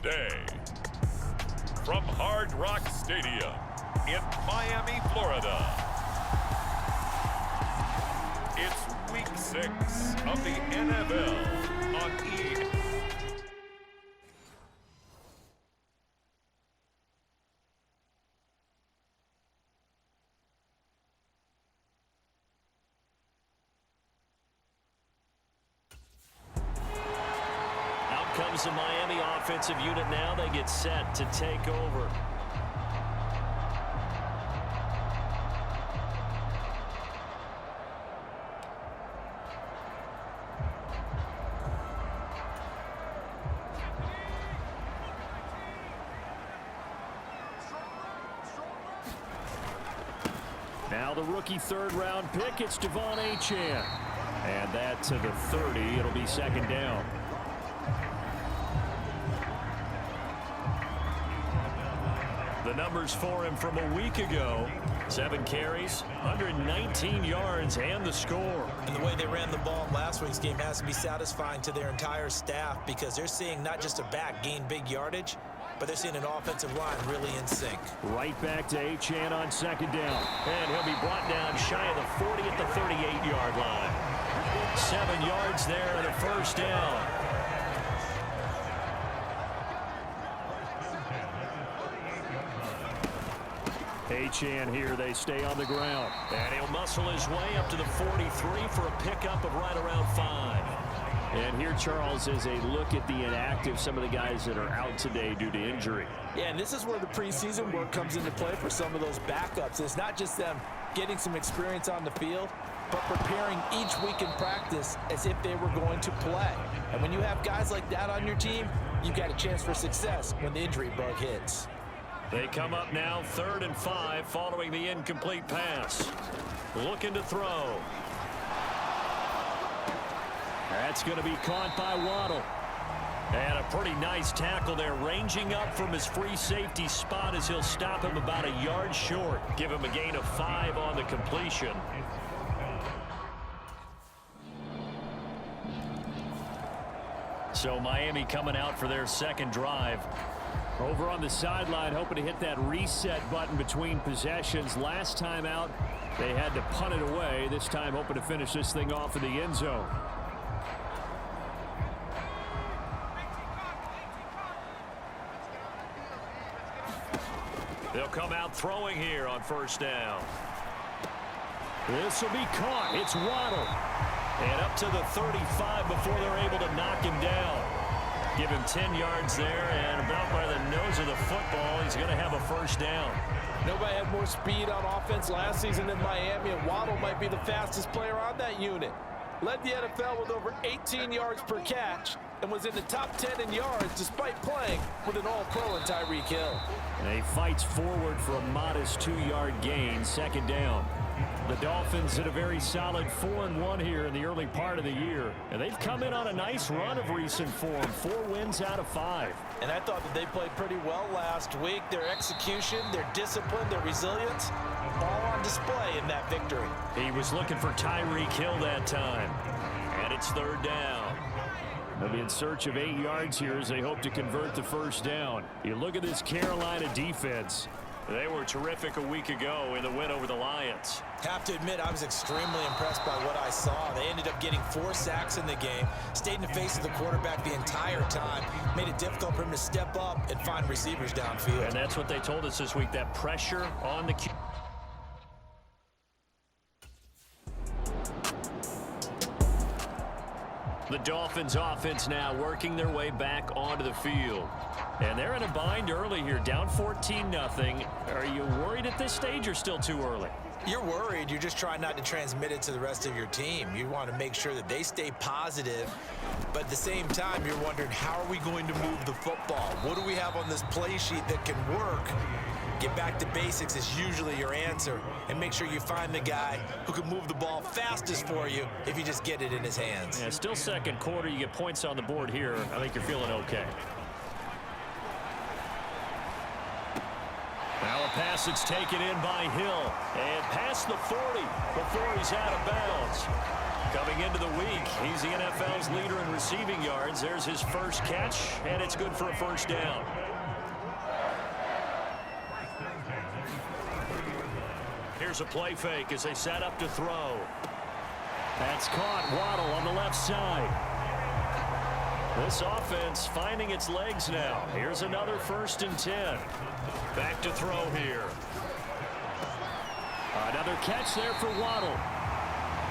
today. From Hard Rock Stadium in Miami, Florida, it's Week 6 of the NFL on E! Comes the Miami offensive unit now. They get set to take over. Now the rookie third-round pick, it's De'Von Achane. And that to the 30. It'll be second down. The numbers for him from a week ago: 7 carries, 119 yards, and the score. And the way they ran the ball last week's game has to be satisfying to their entire staff, because they're seeing not just a back gain big yardage, but they're seeing an offensive line really in sync. Right back to Achane on second down. And he'll be brought down shy of the 40 at the 38-yard line. 7 yards there and a first down. Achane here, they stay on the ground. And he'll muscle his way up to the 43 for a pickup of right around 5. And here, Charles, is a look at the inactive, some of the guys that are out today due to injury. Yeah, and this is where the preseason work comes into play for some of those backups. It's not just them getting some experience on the field, but preparing each week in practice as if they were going to play. And when you have guys like that on your team, you've got a chance for success when the injury bug hits. They come up now 3rd and 5 following the incomplete pass. Looking to throw. That's going to be caught by Waddle. And a pretty nice tackle there, ranging up from his free safety spot as he'll stop him about a yard short. Give him a gain of 5 on the completion. So Miami coming out for their second drive. Over on the sideline, hoping to hit that reset button between possessions. Last time out, they had to punt it away. This time, hoping to finish this thing off in the end zone. They'll come out throwing here on first down. This will be caught. It's Waddle. And up to the 35 before they're able to knock him down. Give him 10 yards there, and about by the nose of the football, he's going to have a first down. Nobody had more speed on offense last season than Miami, and Waddle might be the fastest player on that unit. Led the NFL with over 18 yards per catch and was in the top 10 in yards despite playing with an all-pro in Tyreek Hill. And he fights forward for a modest 2-yard gain, second down. The Dolphins had a very solid 4-1 here in the early part of the year. And they've come in on a nice run of recent form, 4 wins out of 5. And I thought that they played pretty well last week. Their execution, their discipline, their resilience, all on display in that victory. He was looking for Tyreek Hill that time. And it's 3rd down. They'll be in search of 8 yards here as they hope to convert the first down. You look at this Carolina defense. They were terrific a week ago in the win over the Lions. Have to admit, I was extremely impressed by what I saw. They ended up getting 4 sacks in the game, stayed in the face of the quarterback the entire time, made it difficult for him to step up and find receivers downfield. And that's what they told us this week, that pressure on the The Dolphins offense now working their way back onto the field. And they're in a bind early here, down 14-0. Are you worried at this stage or still too early? You're worried. You're just trying not to transmit it to the rest of your team. You want to make sure that they stay positive, but at the same time, you're wondering, how are we going to move the football? What do we have on this play sheet that can work? Get back to basics is usually your answer, and make sure you find the guy who can move the ball fastest for you if you just get it in his hands. Yeah, still second quarter. You get points on the board here. I think you're feeling okay. Now a pass that's taken in by Hill. And past the 40 before he's out of bounds. Coming into the week, he's the NFL's leader in receiving yards. There's his first catch, and it's good for a first down. Here's a play fake as they set up to throw. That's caught. Waddle on the left side. This offense finding its legs now. Here's another 1st and 10. Back to throw here. Another catch there for Waddle.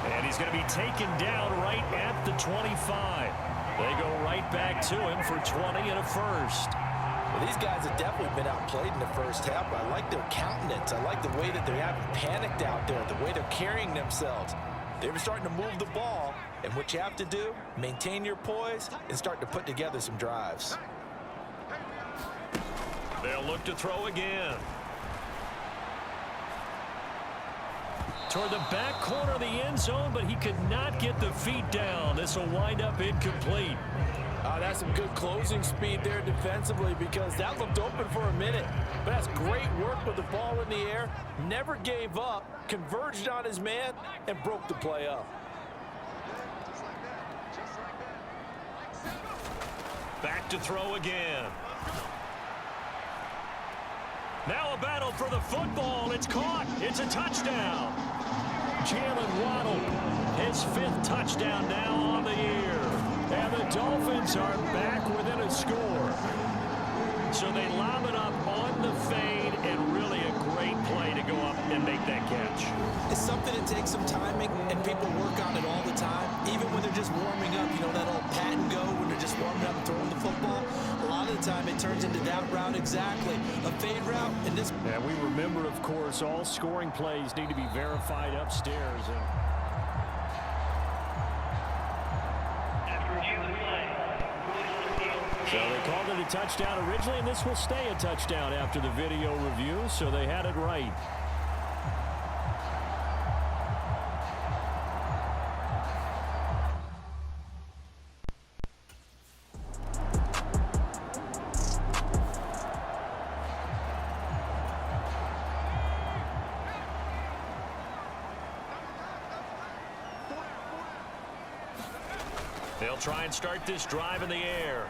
And he's going to be taken down right at the 25. They go right back to him for 20 and a first. Well, these guys have definitely been outplayed in the first half, but I like their countenance. I like the way that they haven't panicked out there, the way they're carrying themselves. They were starting to move the ball, and what you have to do, maintain your poise and start to put together some drives. They'll look to throw again. Toward the back corner of the end zone, but he could not get the feet down. This will wind up incomplete. That's some good closing speed there defensively because that looked open for a minute. But that's great work with the ball in the air. Never gave up, converged on his man, and broke the play up. Back to throw again. Now a battle for the football. It's caught. It's a touchdown. Jalen Waddle, his 5th touchdown now on the year. And the Dolphins are back within a score. So they lob it up on the fade, and really a great play to go up and make that catch. It's something that takes some timing, and people work on it all the time. Even when they're just warming up, you know, that old pat and go when they're just warming up and throwing the football. A lot of the time it turns into that route exactly. A fade route, and this... And we remember, of course, all scoring plays need to be verified upstairs. So they called it a touchdown originally, and this will stay a touchdown after the video review, so they had it right. They'll try and start this drive in the air.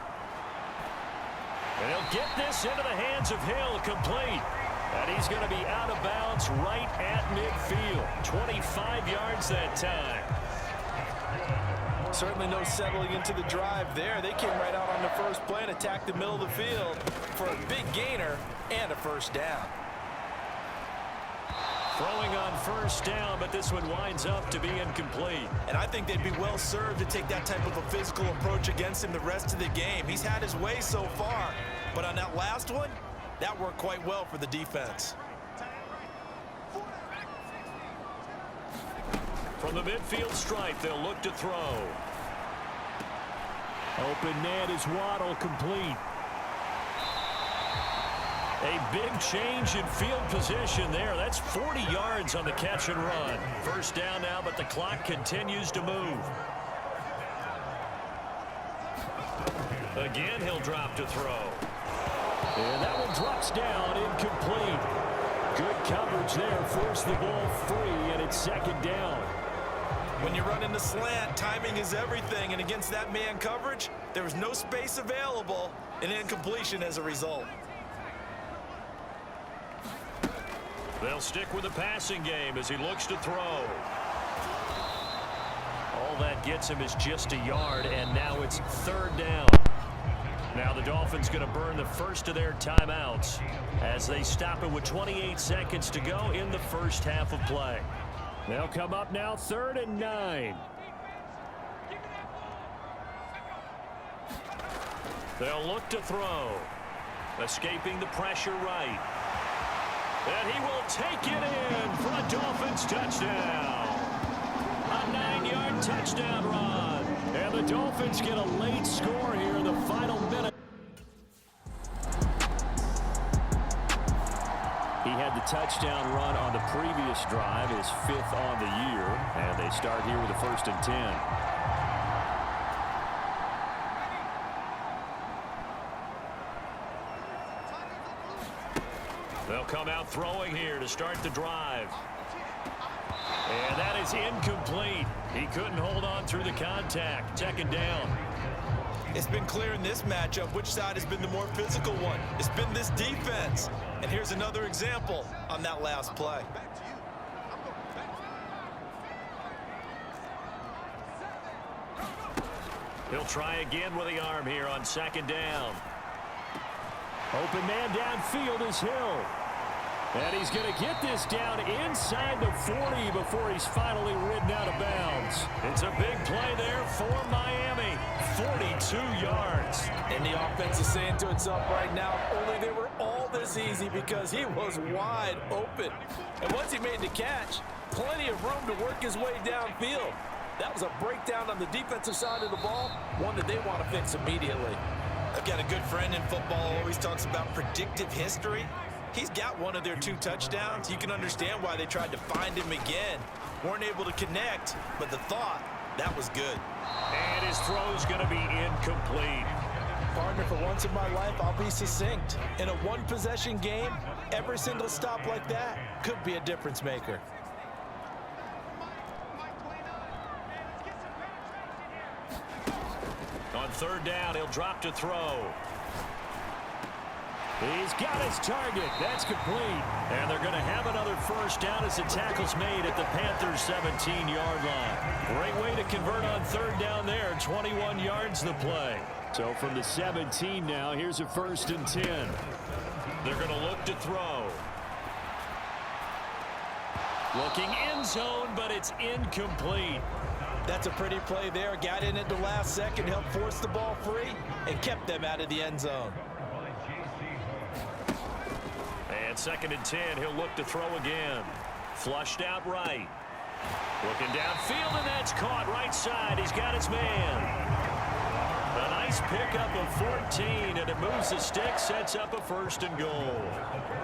And he'll get this into the hands of Hill, complete. And he's going to be out of bounds right at midfield. 25 yards that time. Certainly no settling into the drive there. They came right out on the first play and attacked the middle of the field for a big gainer and a first down. Throwing on first down, but this one winds up to be incomplete. And I think they'd be well served to take that type of a physical approach against him the rest of the game. He's had his way so far, but on that last one, that worked quite well for the defense. From the midfield stripe, they'll look to throw. Open net is Waddle, complete. A big change in field position there. That's 40 yards on the catch and run. First down now, but the clock continues to move. Again, he'll drop to throw. And that one drops down, incomplete. Good coverage there, forced the ball free, and it's second down. When you run in the slant, timing is everything, and against that man coverage, there was no space available, and incompletion as a result. They'll stick with the passing game as he looks to throw. All that gets him is just a yard, and now it's third down. Now the Dolphins going to burn the first of their timeouts as they stop it with 28 seconds to go in the first half of play. They'll come up now, 3rd and 9. They'll look to throw. Escaping the pressure right. And he will take it in for a Dolphins touchdown. A 9-yard touchdown run. And the Dolphins get a late score here in the final minute. He had the touchdown run on the previous drive, his 5th on the year. And they start here with a 1st and 10. They'll come out throwing here to start the drive. And that is incomplete. He couldn't hold on through the contact. Second down. It's been clear in this matchup which side has been the more physical one. It's been this defense. And here's another example on that last play. He'll try again with the arm here on second down. Open man downfield is Hill. And he's going to get this down inside the 40 before he's finally ridden out of bounds. It's a big play there for Miami. 42 yards. And the offense is saying to itself right now, only they were all this easy because he was wide open. And once he made the catch, plenty of room to work his way downfield. That was a breakdown on the defensive side of the ball, one that they want to fix immediately. I've got a good friend in football, always talks about predictive history. He's got one of their 2 touchdowns. You can understand why they tried to find him again. Weren't able to connect, but the thought, that was good. And his throw's going to be incomplete. Partner, for once in my life, I'll be succinct. In a one-possession game, every single stop like that could be a difference maker. On third down, he'll drop to throw. He's got his target. That's complete. And they're going to have another first down as the tackle's made at the Panthers' 17-yard line. Great way to convert on third down there. 21 yards the play. So from the 17 now, here's a 1st and 10. They're going to look to throw. Looking end zone, but it's incomplete. That's a pretty play there. Got in at the last second, helped force the ball free, and kept them out of the end zone. And 2nd and 10, he'll look to throw again. Flushed out right. Looking downfield, and that's caught right side. He's got his man. A nice pickup of 14, and it moves the stick, sets up a 1st and goal.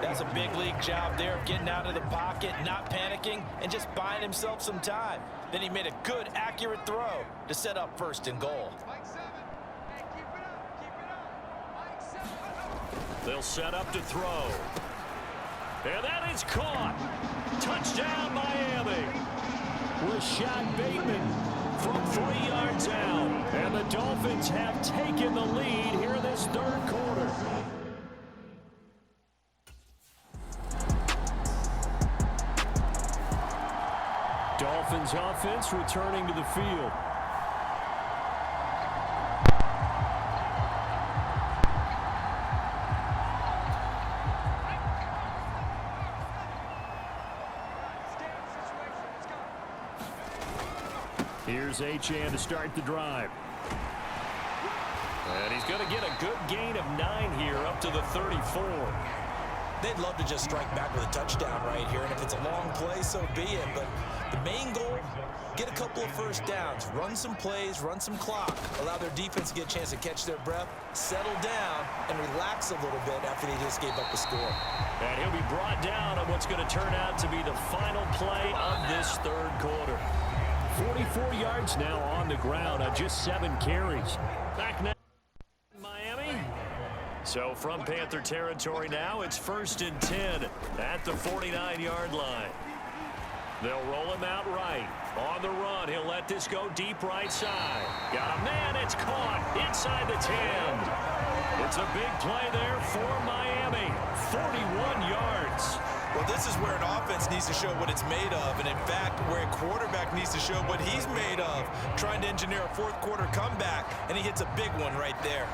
That's a big league job there of getting out of the pocket, not panicking, and just buying himself some time. Then he made a good, accurate throw to set up 1st and goal. They'll set up to throw. And that is caught. Touchdown, Miami. Rashad Bateman from 3 yards out. And the Dolphins have taken the lead here in this 3rd quarter. Dolphins offense returning to the field. Here's Achane to start the drive. And he's going to get a good gain of 9 here up to the 34. They'd love to just strike back with a touchdown right here, and if it's a long play, so be it. But the main goal, get a couple of first downs, run some plays, run some clock, allow their defense to get a chance to catch their breath, settle down, and relax a little bit after they just gave up a score. And he'll be brought down on what's going to turn out to be the final play of this 3rd quarter. 44 yards now on the ground on just 7 carries. Back now, Miami. So from Panther territory now, it's 1st and 10 at the 49-yard line. They'll roll him out right. On the run, he'll let this go deep right side. Got a man, it's caught inside the 10. It's a big play there for Miami. 41 yards. Well, this is where an offense needs to show what it's made of, and in fact, where a quarterback needs to show what he's made of, trying to engineer a 4th quarter comeback, and he hits a big one right there.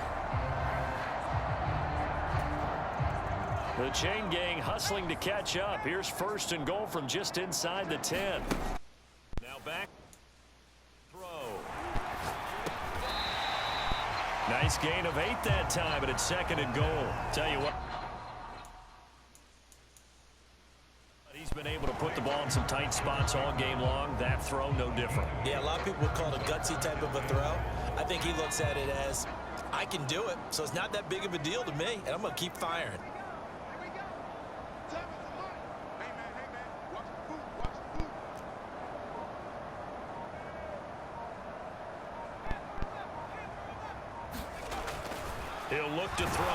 The chain gang hustling to catch up. Here's 1st and goal from just inside the 10. Now back. Throw. Nice gain of 8 that time, but it's 2nd and goal. Tell you what. He's been able to put the ball in some tight spots all game long. That throw, no different. Yeah, a lot of people would call it a gutsy type of a throw. I think he looks at it as, I can do it, so it's not that big of a deal to me, and I'm going to keep firing. He'll look to throw.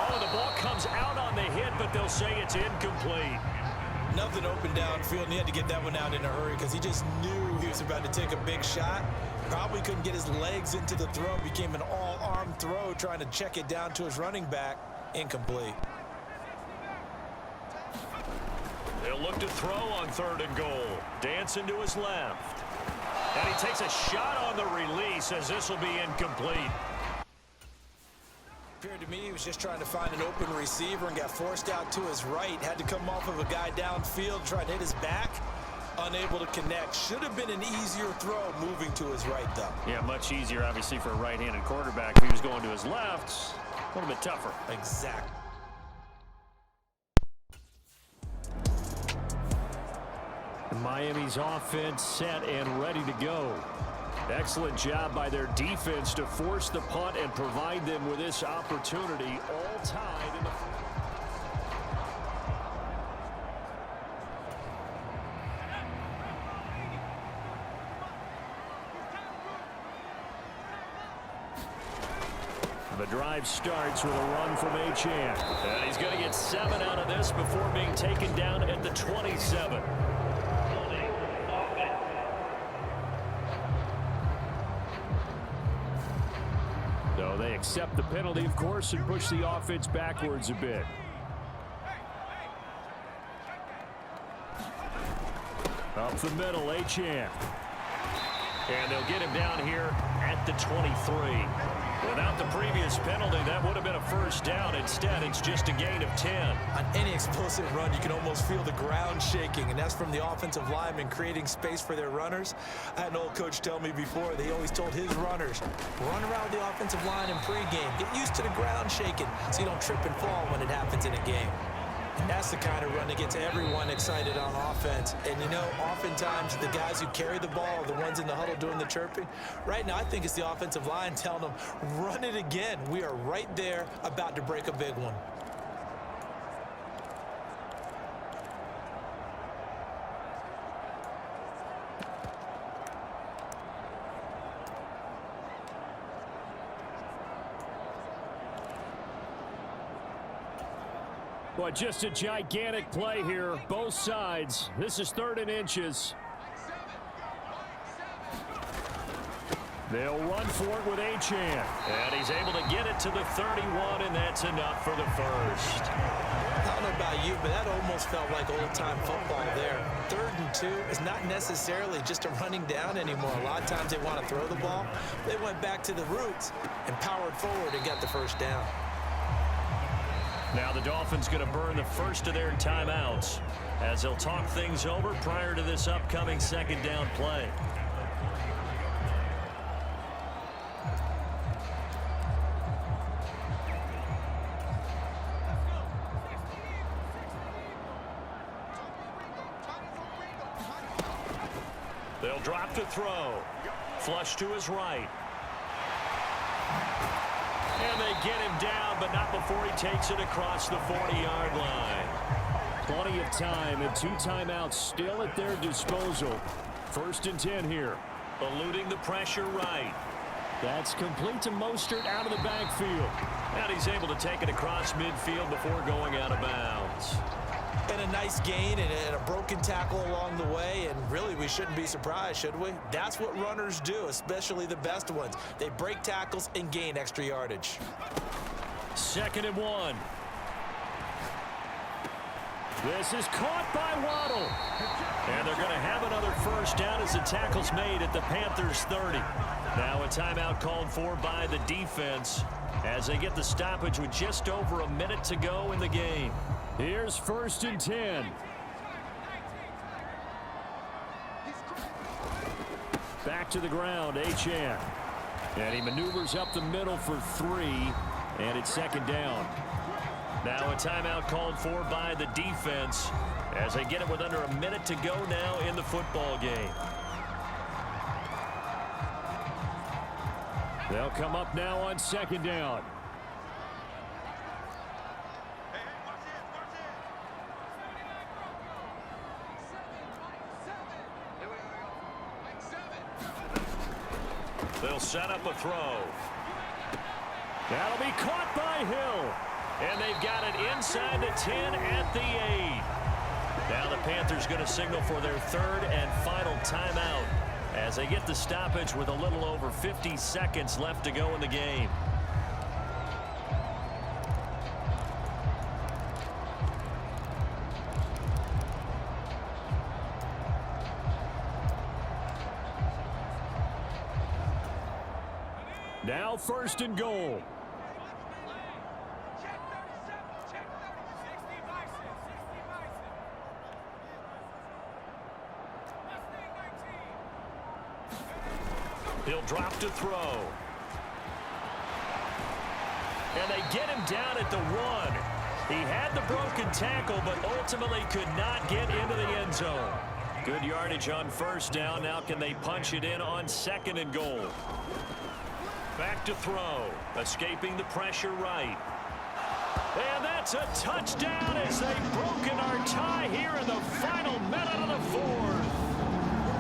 Oh, the ball comes out on the hit but they'll say it's incomplete. Nothing open downfield, and he had to get that one out in a hurry because he just knew he was about to take a big shot. Probably couldn't get his legs into the throw. Became an all-arm throw, trying to check it down to his running back. Incomplete. They'll look to throw on 3rd and goal. Dancing to his left. And he takes a shot on the release as this will be incomplete. Appeared to me he was just trying to find an open receiver and got forced out to his right. Had to come off of a guy downfield, trying to hit his back. Unable to connect. Should have been an easier throw moving to his right, though. Yeah, much easier, obviously, for a right-handed quarterback. If he was going to his left, a little bit tougher. Exactly. Miami's offense set and ready to go. Excellent job by their defense to force the punt and provide them with this opportunity, all tied in the... The drive starts with a run from Achane. And he's going to get 7 out of this before being taken down at the 27. So they accept the penalty, of course, and push the offense backwards a bit. Up the middle, Achane. And they'll get him down here at the 23. Without the previous penalty, that would have been a first down. Instead, it's just a gain of 10. On any explosive run, you can almost feel the ground shaking, and that's from the offensive linemen creating space for their runners. I had an old coach tell me before, they always told his runners, run around the offensive line in pregame. Get used to the ground shaking so you don't trip and fall when it happens in a game. And that's the kind of run that gets everyone excited on offense. And, you know, oftentimes the guys who carry the ball are the ones in the huddle doing the chirping. Right now, I think it's the offensive line telling them, run it again. We are right there about to break a big one. Well, just a gigantic play here, both sides. This is 3rd and inches. They'll run for it with Achane. And he's able to get it to the 31, and that's enough for the first. I don't know about you, but that almost felt like old-time football there. 3rd and 2 is not necessarily just a running down anymore. A lot of times they want to throw the ball. They went back to the roots and powered forward and got the first down. Now the Dolphins going to burn the first of their timeouts as they'll talk things over prior to this upcoming 2nd down play. They'll drop to throw. Flush to his right. And they get him down, but not before he takes it across the 40-yard line. Plenty of time and 2 timeouts still at their disposal. 1st and 10 here. Eluding the pressure right. That's complete to Mostert out of the backfield. And he's able to take it across midfield before going out of bounds. And a nice gain and a broken tackle along the way, and really we shouldn't be surprised, should we? That's what runners do, especially the best ones. They break tackles and gain extra yardage. 2nd and 1. This is caught by Waddle. And they're going to have another first down as the tackle's made at the Panthers 30. Now a timeout called for by the defense as they get the stoppage with just over a minute to go in the game. Here's 1st and 10. Back to the ground, Achane. And he maneuvers up the middle for 3, and it's 2nd down. Now a timeout called for by the defense as they get it with under a minute to go now in the football game. They'll come up now on 2nd down. They'll set up a throw. That'll be caught by Hill. And they've got it inside the 10 at the 8. Now the Panthers going to signal for their third and final timeout as they get the stoppage with a little over 50 seconds left to go in the game. Now first and goal. He'll drop to throw. And they get him down at the 1. He had the broken tackle, but ultimately could not get into the end zone. Good yardage on first down. Now can they punch it in on second and goal? Back to throw. Escaping the pressure right. And that's a touchdown as they've broken our tie here in the final minute of the fourth.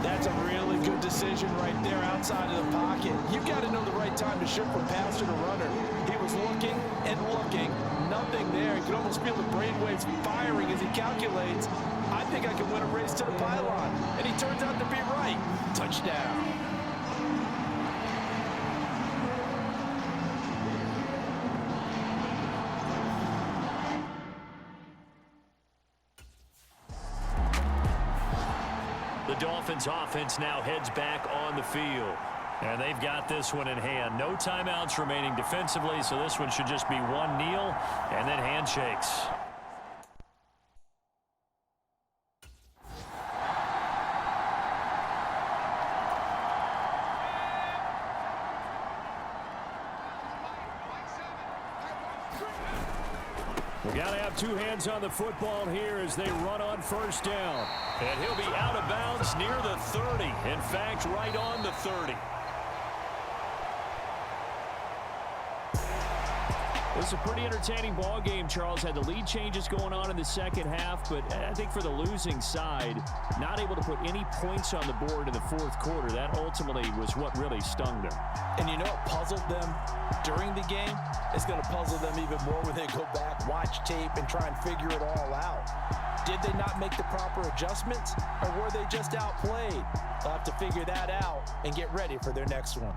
That's a really good decision right there outside of the pocket. You've got to know the right time to shift from passer to runner. He was looking and looking. Nothing there. You can almost feel the brainwaves firing as he calculates. I think I can win a race to the pylon. And he turns out to be right. Touchdown. The Dolphins offense now heads back on the field. And they've got this one in hand. No timeouts remaining defensively, so this one should just be one kneel and then handshakes. We got to have two hands on the football here as they run on first down. And he'll be out of bounds near the 30. In fact, right on the 30. It was a pretty entertaining ball game, Charles. Had the lead changes going on in the second half, but I think for the losing side, not able to put any points on the board in the fourth quarter. That ultimately was what really stung them. And you know what puzzled them during the game? It's going to puzzle them even more when they go back, watch tape, and try and figure it all out. Did they not make the proper adjustments, or were they just outplayed? They'll have to figure that out and get ready for their next one.